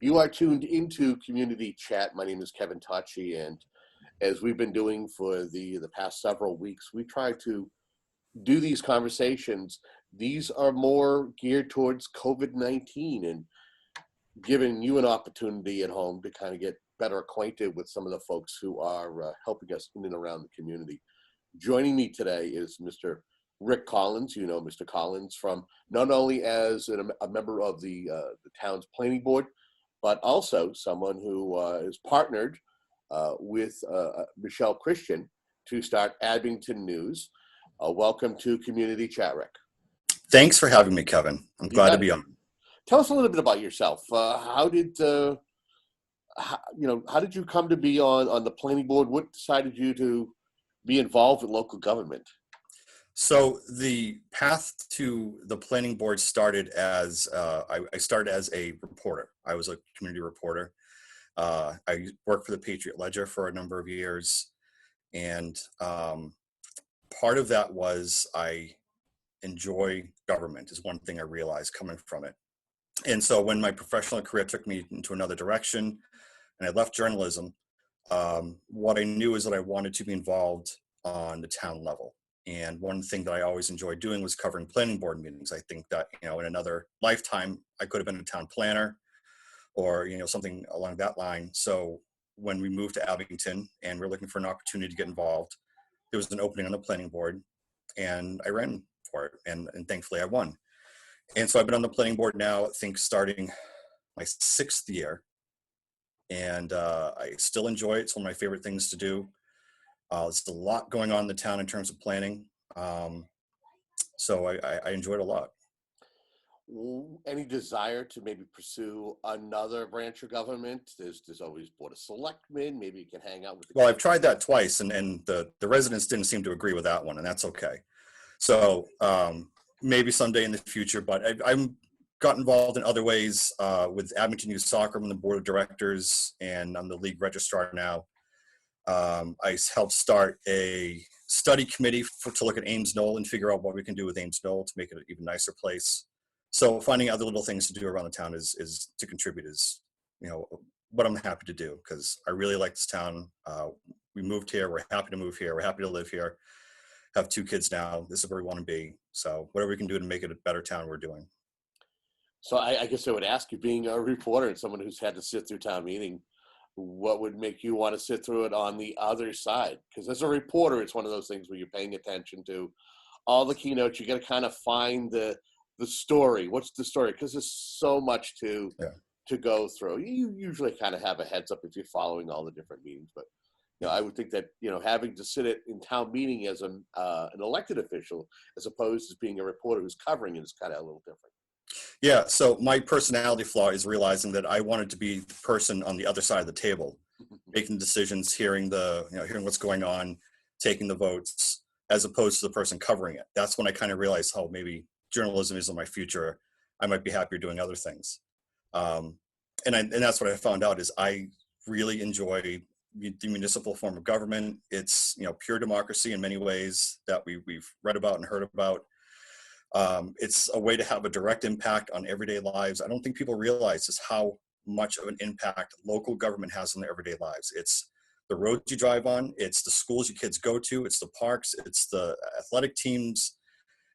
You are tuned into Community Chat. My name is Kevin Tachi, and as we've been doing for the past several weeks, we try to do these conversations. These are more geared towards COVID-19 and giving you an opportunity at home to kind of get better acquainted with some of the folks who are helping us in and around the community. Joining me today is Mr. Rick Collins. You know Mr. Collins from not only as a member of the town's planning board, but also someone who is partnered with Michelle Christian to start Abington News. Welcome to Community Chat, Rick. Thanks for having me, Kevin. I'm glad to be on. Tell us a little bit about yourself. How did you come to be on the planning board? What decided you to be involved with local government? So the path to the planning board started as I started as a reporter. I was a community reporter. I worked for the Patriot Ledger for a number of years, and part of that was I enjoy government is one thing I realized coming from it. And so when my professional career took me into another direction and I left journalism, what I knew is that I wanted to be involved on the town level. And one thing that I always enjoyed doing was covering planning board meetings. I think that, in another lifetime, I could have been a town planner or, something along that line. So when we moved to Abington and we're looking for an opportunity to get involved, there was an opening on the planning board and I ran for it. And thankfully I won. And so I've been on the planning board now, I think starting my 6th year. And I still enjoy it. It's one of my favorite things to do. There's a lot going on in the town in terms of planning. So I enjoy it a lot. Any desire to maybe pursue another branch of government? There's always Board of Selectmen. Maybe you can hang out with the Well, I've tried that twice, and the residents didn't seem to agree with that one, and that's okay. So maybe someday in the future, but I'm got involved in other ways with Abington Youth Soccer. I'm on the board of directors, and I'm the league registrar now. I helped start a study committee to look at Ames Knoll and figure out what we can do with Ames Knoll to make it an even nicer place. So finding other little things to do around the town is to contribute is, what I'm happy to do because I really like this town. We moved here. We're happy to move here. We're happy to live here. Have 2 kids now. This is where we want to be. So whatever we can do to make it a better town, we're doing. So I guess I would ask you, being a reporter and someone who's had to sit through town meeting, what would make you want to sit through it on the other side? Because as a reporter, it's one of those things where you're paying attention to all the keynotes. You got to kind of find the story. What's the story? Because there's so much to go through. You usually kind of have a heads up if you're following all the different meetings. But I would think that having to sit in town meeting as an elected official, as opposed to being a reporter who's covering it, is kind of a little different. Yeah, so my personality flaw is realizing that I wanted to be the person on the other side of the table, making decisions, hearing what's going on, taking the votes, as opposed to the person covering it. That's when I kind of realized how maybe journalism isn't my future. I might be happier doing other things. And that's what I found out is I really enjoy the municipal form of government. It's pure democracy in many ways that we've read about and heard about. It's a way to have a direct impact on everyday lives. I don't think people realize just how much of an impact local government has on their everyday lives. It's the roads you drive on, it's the schools your kids go to, it's the parks, it's the athletic teams,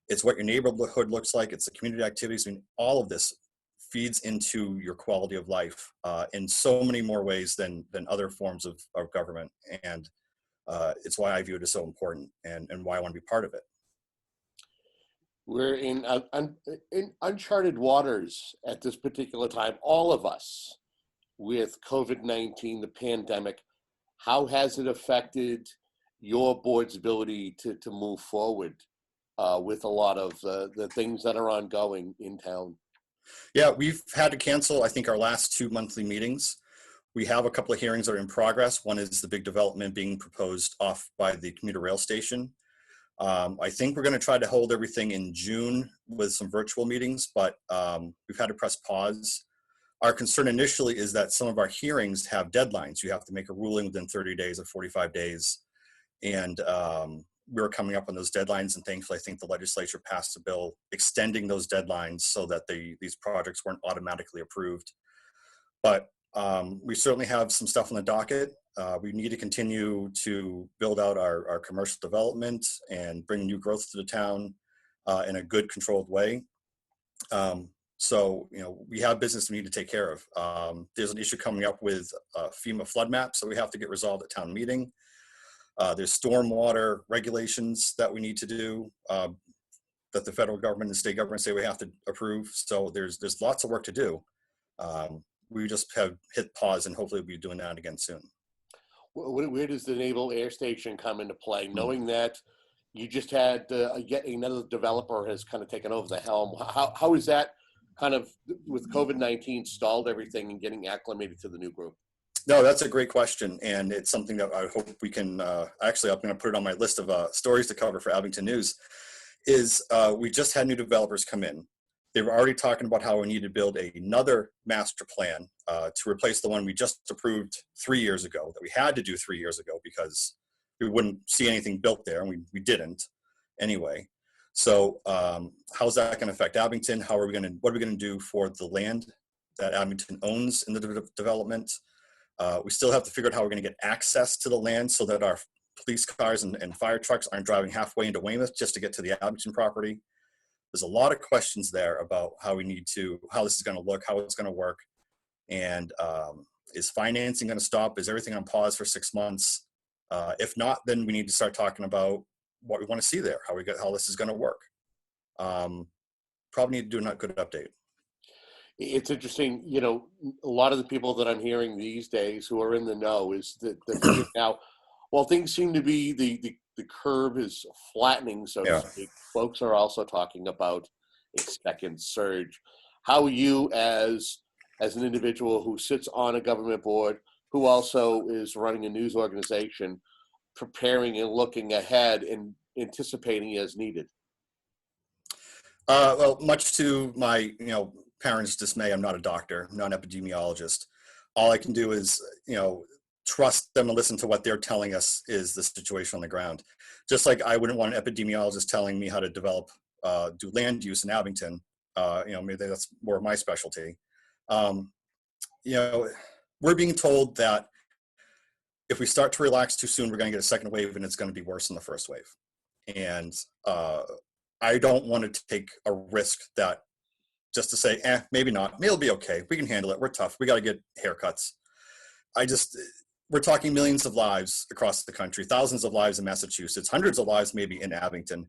it's what your neighborhood looks like, it's the community activities. I mean, all of this feeds into your quality of life in so many more ways than other forms of government. And it's why I view it as so important and why I want to be part of it. We're in uncharted waters at this particular time, all of us, with COVID-19, the pandemic. How has it affected your board's ability to move forward with a lot of the things that are ongoing in town? Yeah, we've had to cancel, I think, our last 2 monthly meetings. We have a couple of hearings that are in progress. One is the big development being proposed off by the commuter rail station. I think we're going to try to hold everything in June with some virtual meetings, but we've had to press pause. Our concern initially is that some of our hearings have deadlines. You have to make a ruling within 30 days or 45 days. And we were coming up on those deadlines, and thankfully I think the legislature passed a bill extending those deadlines so that these projects weren't automatically approved. But we certainly have some stuff on the docket. We need to continue to build out our commercial development and bring new growth to the town in a good, controlled way. So, we have business we need to take care of. There's an issue coming up with FEMA flood maps that we have to get resolved at town meeting. There's stormwater regulations that we need to do that the federal government and state government say we have to approve. So there's lots of work to do. We just have hit pause, and hopefully we'll be doing that again soon. Where does the Naval Air Station come into play, knowing that you just had yet another developer has kind of taken over the helm? How is that kind of, with COVID-19, stalled everything and getting acclimated to the new group? No, that's a great question, and it's something that I hope we can, actually, I'm going to put it on my list of stories to cover for Abington News, is we just had new developers come in. They were already talking about how we need to build another master plan to replace the one we just approved 3 years ago, that we had to do 3 years ago because we wouldn't see anything built there, and we didn't anyway. So how's that going to affect Abington? What are we going to do for the land that Abington owns in the development? We still have to figure out how we're going to get access to the land so that our police cars and fire trucks aren't driving halfway into Weymouth just to get to the Abington property. There's a lot of questions there about how this is going to look, how it's going to work. And is financing going to stop? Is everything on pause for 6 months? If not, then we need to start talking about what we want to see there, how this is going to work. Probably need to do a good update. It's interesting, a lot of the people that I'm hearing these days who are in the know is that now, while things seem to be, the curve is flattening, so to speak, folks are also talking about a second surge. How are you, as an individual who sits on a government board, who also is running a news organization, preparing and looking ahead and anticipating as needed? Well, much to my parents' dismay, I'm not a doctor, I'm not an epidemiologist. All I can do is trust them and listen to what they're telling us is the situation on the ground. Just like I wouldn't want an epidemiologist telling me how to do land use in Abington. Maybe that's more of my specialty. We're being told that if we start to relax too soon, we're going to get a second wave and it's going to be worse than the first wave. And I don't want to take a risk that just to say, maybe not, maybe it'll be okay. We can handle it. We're tough. We got to get haircuts. We're talking millions of lives across the country, thousands of lives in Massachusetts, hundreds of lives maybe in Abington.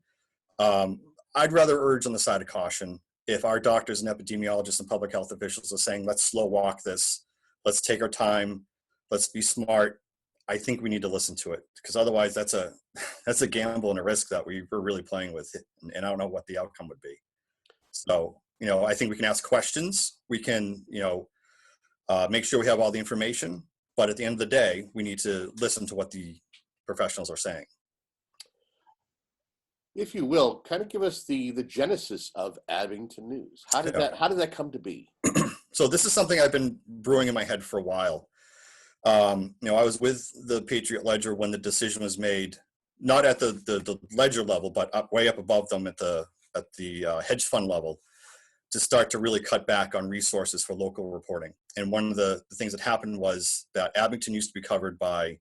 I'd rather urge on the side of caution. If our doctors and epidemiologists and public health officials are saying, let's slow walk this, let's take our time, let's be smart, I think we need to listen to it, because otherwise that's a gamble and a risk that we're really playing with, and I don't know what the outcome would be. So, I think we can ask questions. We can, make sure we have all the information, but at the end of the day, we need to listen to what the professionals are saying. If you will, kind of give us the genesis of Abington News. How did that come to be? So this is something I've been brewing in my head for a while. I was with the Patriot Ledger when the decision was made, not at the ledger level, but way up above them at the hedge fund level, to start to really cut back on resources for local reporting. And one of the things that happened was that Abington used to be covered by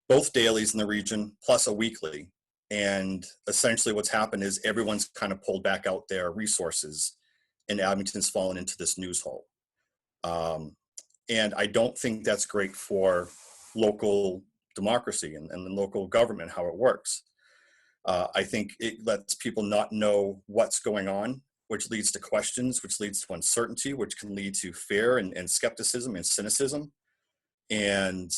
both dailies in the region plus a weekly. And essentially what's happened is everyone's kind of pulled back out their resources, and Abington's fallen into this news hole. And I don't think that's great for local democracy and local government, how it works. I think it lets people not know what's going on, which leads to questions, which leads to uncertainty, which can lead to fear and skepticism and cynicism. And,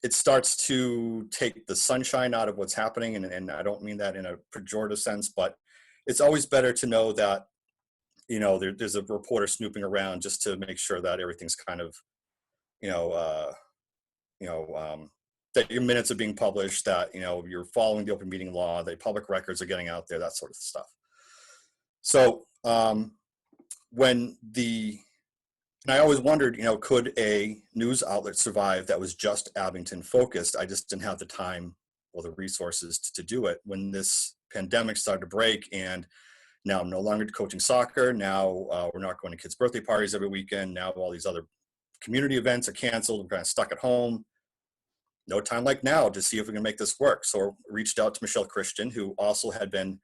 it starts to take the sunshine out of what's happening. And I don't mean that in a pejorative sense, but it's always better to know that, there's a reporter snooping around just to make sure that everything's kind of, that your minutes are being published, that, you're following the open meeting law, that public records are getting out there, that sort of stuff. So and I always wondered, could a news outlet survive that was just Abington focused? I just didn't have the time or the resources to do it when this pandemic started to break. And now I'm no longer coaching soccer. Now we're not going to kids' birthday parties every weekend. Now all these other community events are canceled. I'm kind of stuck at home. No time like now to see if we can make this work. So I reached out to Michelle Christian, who also had been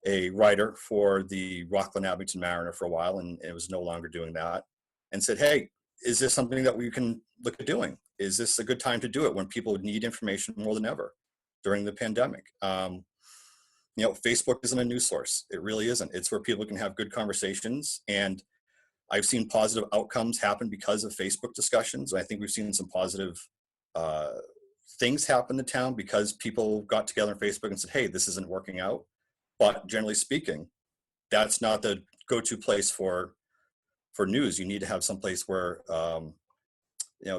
a writer for the Rockland Abington Mariner for a while, and it was no longer doing that, and said, hey, is this something that we can look at doing? Is this a good time to do it when people need information more than ever during the pandemic? Facebook isn't a news source. It really isn't. It's where people can have good conversations. And I've seen positive outcomes happen because of Facebook discussions. I think we've seen some positive uh, things happen in town because people got together on Facebook and said, hey, this isn't working out. But generally speaking, that's not the go-to place for news. You need to have some place where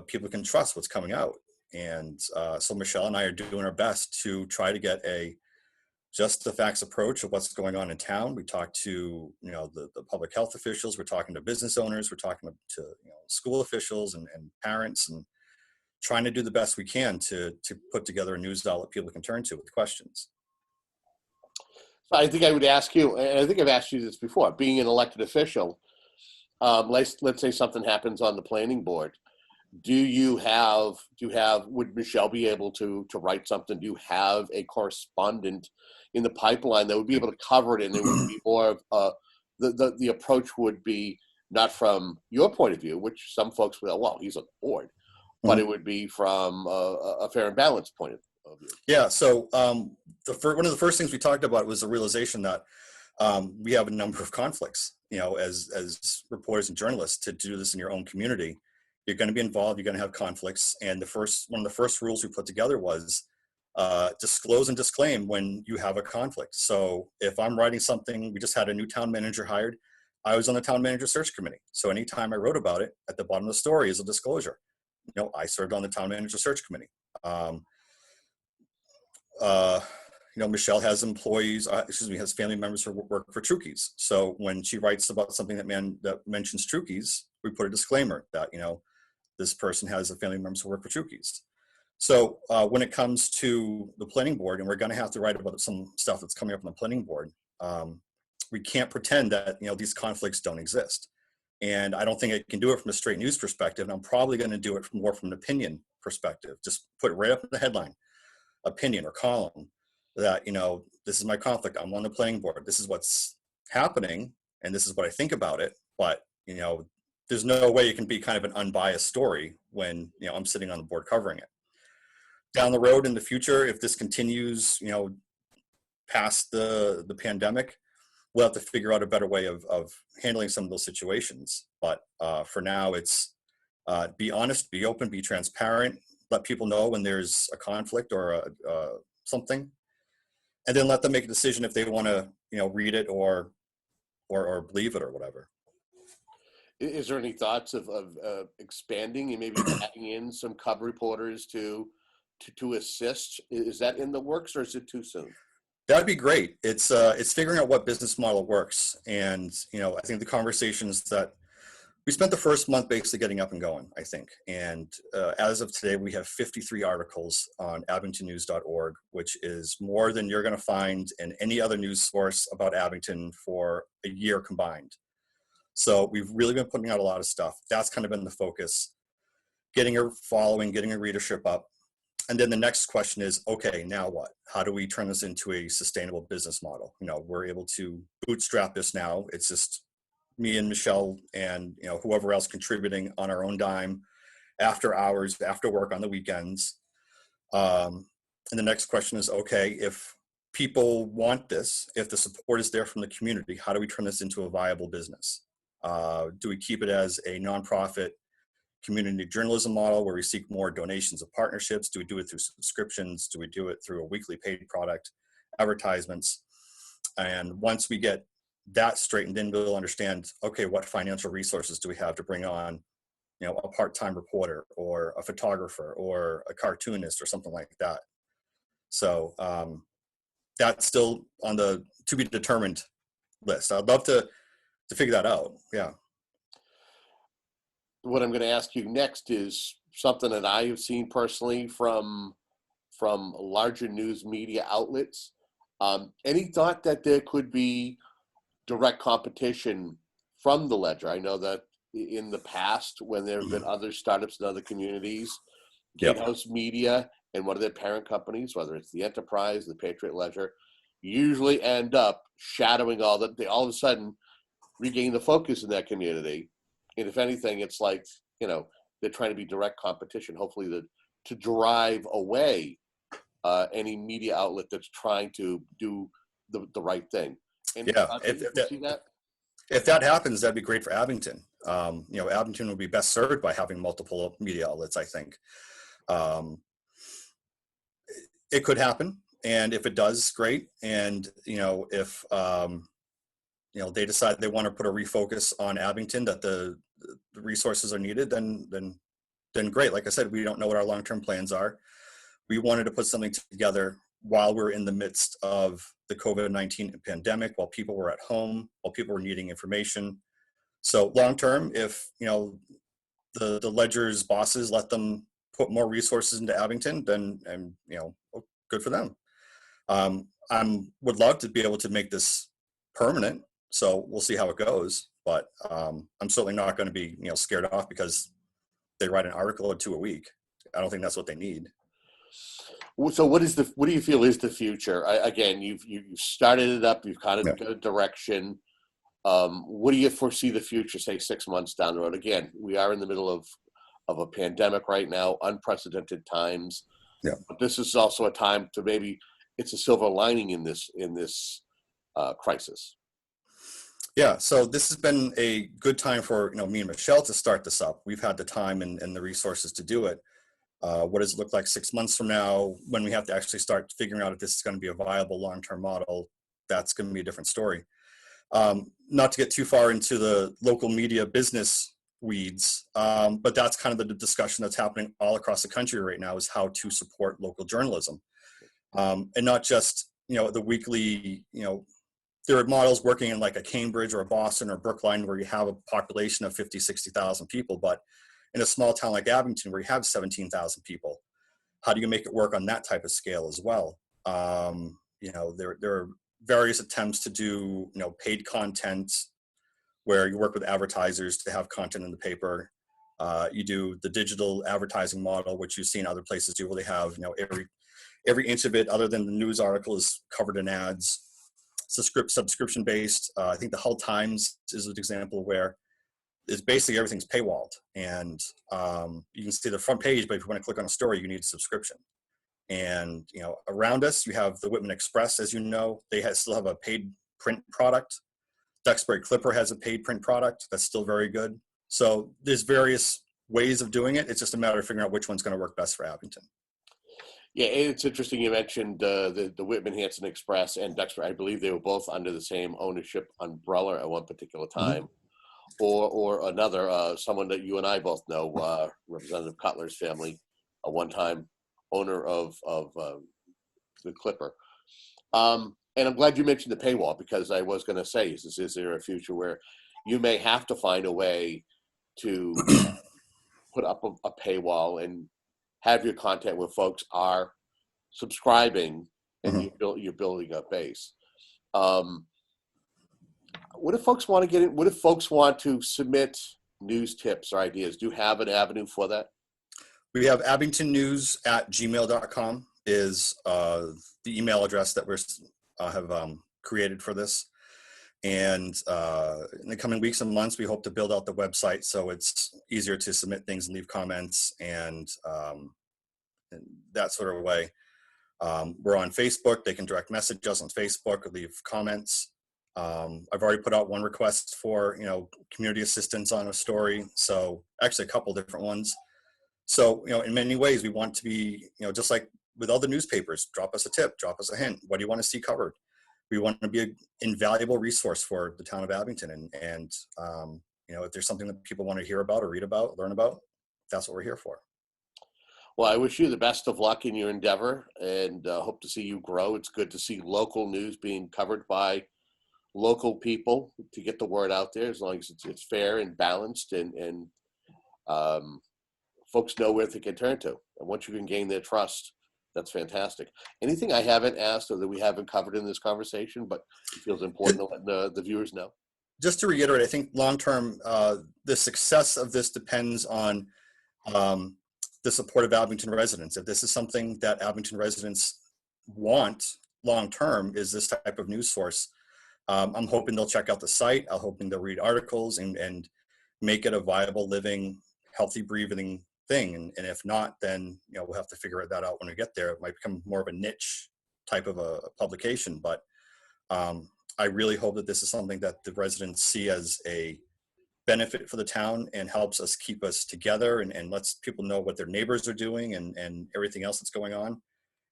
people can trust what's coming out. And so Michelle and I are doing our best to try to get a just the facts approach of what's going on in town. We talk to the public health officials. We're talking to business owners. We're talking to school officials and parents, and trying to do the best we can to put together a news outlet people can turn to with questions. So I think I would ask you, and I think I've asked you this before, being an elected official, let's say something happens on the planning board. Would Michelle be able to write something? Do you have a correspondent in the pipeline that would be able to cover it, and it would be more of the approach would be not from your point of view, which some folks will, well, he's on the board, but it would be from a fair and balanced point of view. Yeah. So one of the first things we talked about was the realization that we have a number of conflicts. As reporters and journalists, to do this in your own community, you're going to be involved. You're going to have conflicts. And one of the first rules we put together was disclose and disclaim when you have a conflict. So if I'm writing something, we just had a new town manager hired. I was on the town manager search committee. So anytime I wrote about it, at the bottom of the story is a disclosure. I served on the town manager search committee. Michelle has has family members who work for Trukey's. So when she writes about something that mentions Trukey's, we put a disclaimer that, this person has a family members who work for Trukey's. So when it comes to the planning board, and we're going to have to write about some stuff that's coming up on the planning board, we can't pretend that, these conflicts don't exist. And I don't think I can do it from a straight news perspective. And I'm probably going to do it more from an opinion perspective. Just put it right up in the headline, opinion or column, that, this is my conflict. I'm on the planning board. This is what's happening, and this is what I think about it. But, there's no way it can be kind of an unbiased story when, I'm sitting on the board covering it. Down the road in the future, if this continues, past the pandemic, we'll have to figure out a better way of handling some of those situations. But for now, it's be honest, be open, be transparent, let people know when there's a conflict or something, and then let them make a decision if they want to, read it or believe it or whatever. Is there any thoughts of expanding and maybe adding in some cub reporters to assist? Is that in the works, or is it too soon? That'd be great. It's figuring out what business model works. And, I think the conversations that we spent the first month basically getting up and going, I think. And as of today, we have 53 articles on abingtonnews.org, which is more than you're going to find in any other news source about Abington for a year combined. So we've really been putting out a lot of stuff. That's kind of been the focus, getting a following, getting a readership up. And then the next question is, okay, now what? How do we turn this into a sustainable business model? We're able to bootstrap this now. It's just me and Michelle and, whoever else contributing on our own dime, after hours, after work, on the weekends. And the next question is, okay, if people want this, if the support is there from the community, how do we turn this into a viable business? Do we keep it as a nonprofit community journalism model where we seek more donations of partnerships? Do we do it through subscriptions? Do we do it through a weekly paid product, advertisements? And once we get that straightened in, we'll understand, okay, what financial resources do we have to bring on, a part-time reporter or a photographer or a cartoonist or something like that. So that's still on the to be determined list. I'd love to figure that out. Yeah. What I'm going to ask you next is something that I have seen personally from from larger news media outlets. Any thought that there could be direct competition from the Ledger? I know that in the past, when there have been other startups in other communities, Yep. Gatehouse Media and one of their parent companies, whether it's the Enterprise, the Patriot Ledger, usually end up shadowing all that. They all of a sudden regain the focus in that community. And if anything, it's like, they're trying to be direct competition, hopefully to drive away any media outlet that's trying to do the right thing. Any Yeah. thought that you can see that? If that happens, that'd be great for Abington. Abington would be best served by having multiple media outlets, I think. It could happen. And if it does, great. And, if, they decide they want to put a refocus on Abington, that the resources are needed, then great. Like I said, we don't know what our long-term plans are. We wanted to put something together while we're in the midst of the COVID-19 pandemic, while people were at home, while people were needing information. So long-term, if, the Ledger's bosses let them put more resources into Abington, then, good for them. I would love to be able to make this permanent. So we'll see how it goes. But I'm certainly not going to be, scared off because they write an article or two a week. I don't think that's what they need. So what do you feel is the future? Again, you've started it up. You've kind of got a direction. What do you foresee the future, say 6 months down the road? Again, we are in the middle of a pandemic right now, unprecedented times. Yeah. But this is also a time to maybe it's a silver lining in this crisis. Yeah, so this has been a good time for me and Michelle to start this up. We've had the time and the resources to do it. What does it look like 6 months from now when we have to actually start figuring out if this is going to be a viable long-term model? That's going to be a different story. Not to get too far into the local media business weeds, but that's kind of the discussion that's happening all across the country right now, is how to support local journalism. And not just, the weekly, there are models working in like a Cambridge or a Boston or Brookline where you have a population of 50, 60,000 people, but in a small town like Abington where you have 17,000 people, how do you make it work on that type of scale as well? There are various attempts to do, paid content where you work with advertisers to have content in the paper. You do the digital advertising model, which you see in other places do, where they have, every inch of it other than the news article is covered in ads. Subscription based. I think the Hull Times is an example where it's basically everything's paywalled, and you can see the front page, but if you want to click on a story, you need a subscription. And around us, you have the Whitman Express, as you know, they still have a paid print product. Duxbury Clipper has a paid print product that's still very good. So there's various ways of doing it. It's just a matter of figuring out which one's going to work best for Abington. Yeah, it's interesting you mentioned the Whitman Hanson Express and Duxbury. I believe they were both under the same ownership umbrella at one particular time. Mm-hmm. Or another, someone that you and I both know, Representative Cutler's family, a one-time owner of the Clipper. And I'm glad you mentioned the paywall, because I was going to say, is there a future where you may have to find a way to put up a paywall and have your content where folks are subscribing and you're building a base. What if folks want to get in? What if folks want to submit news tips or ideas? Do you have an avenue for that? We have abingtonnews@gmail.com is the email address that we have created for this. And in the coming weeks and months, we hope to build out the website so it's easier to submit things and leave comments and that sort of way. We're on Facebook. They can direct message us on Facebook or leave comments. I've already put out one request for, community assistance on a story. So actually a couple different ones. So, in many ways we want to be, just like with other newspapers, drop us a tip, drop us a hint. What do you want to see covered? We want to be an invaluable resource for the town of Abington. And if there's something that people want to hear about or read about, learn about, that's what we're here for. Well, I wish you the best of luck in your endeavor and hope to see you grow. It's good to see local news being covered by local people to get the word out there, as long as it's fair and balanced and folks know where they can turn to. And once you can gain their trust, That's fantastic. Anything I haven't asked or that we haven't covered in this conversation, but it feels important to let the viewers know? Just to reiterate, I think long term, the success of this depends on um, the support of Abington residents. If this is something that Abington residents want long term, is this type of news source. I'm hoping they'll check out the site. I'm hoping they'll read articles and make it a viable, living, healthy, breathing thing. And if not, then we'll have to figure that out when we get there. It might become more of a niche type of a publication, but I really hope that this is something that the residents see as a benefit for the town and helps us keep us together and lets people know what their neighbors are doing and everything else that's going on.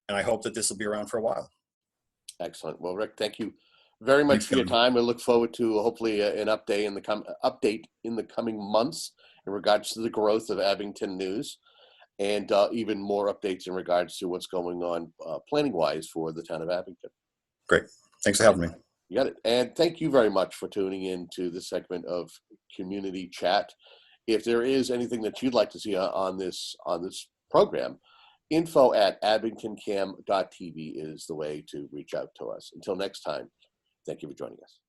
And I hope that this will be around for a while. Excellent. Well, Rick, thank you very much Thanks, for your Kevin. time. I look forward to hopefully an update in the coming months in regards to the growth of Abington News, and even more updates in regards to what's going on planning wise for the town of Abington. Great. Thanks for All right. having me. You got it. And thank you very much for tuning in to this segment of Community Chat. If there is anything that you'd like to see on this program, info@abingtoncam.tv is the way to reach out to us. Until next time, thank you for joining us.